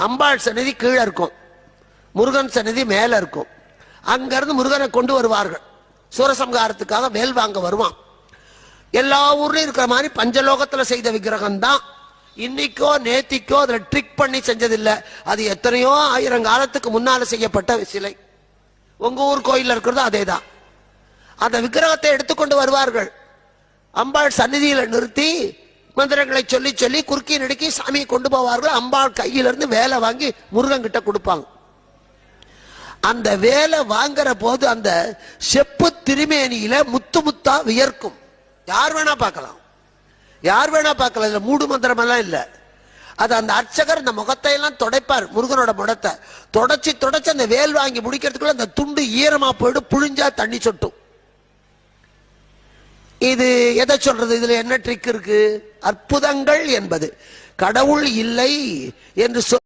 அம்பாள் சன்னதி கீழே இருக்கும், முருகன் சன்னதி மேல இருக்கும். அங்கிருந்து முருகனை கொண்டு வருவார்கள். சூரசம்ஹாரத்துக்காக வேல் வாங்க வருவான். எல்லா ஊர்லயும் இருக்கிற மாதிரி பஞ்சலோகத்துல செய்த விக்கிரகம் தான். இன்னைக்கோ நேத்திக்கோ அதுல ட்ரிக் பண்ணி செஞ்சதில்லை. அது எத்தனையோ ஆயிரம் காலத்துக்கு முன்னால செய்யப்பட்ட சிலை. உங்க ஊர் கோயில்ல இருக்கிறது அதேதான். அந்த விக்கிரகத்தை எடுத்துக்கொண்டு வருவார்கள். அம்பாள் சந்நிதியில நிறுத்தி மந்திரங்களை சொல்லி சொல்லி குறுக்கி நடுக்கி சாமியை கொண்டு போவார்கள். அம்பாள் கையிலிருந்து வேலை வாங்கி முருகன் கிட்ட கொடுப்பாங்க. அந்த வேலை வாங்குற போது அந்த செப்பு திருமேனியில முத்து முத்தா வியர்க்கும். யார் வேணா பார்க்கலாம், யார் வேணா பார்க்கலாம். இதுல மூடு மந்திரம் எல்லாம் இல்ல. அது அந்த அர்ச்சகர் அந்த முகத்தை எல்லாம் துடைப்பார். முருகனோட முகத்தை தொடச்சி தொடச்சி அந்த வேல் வாங்கி முடிக்கிறதுக்குள்ள அந்த துண்டு ஈரமா போயிட்டு புழிஞ்சா தண்ணி சொட்டும். இது எதை சொல்றது? இதுல என்ன ட்ரிக் இருக்கு? அற்புதங்கள் என்பது கடவுள் இல்லை என்று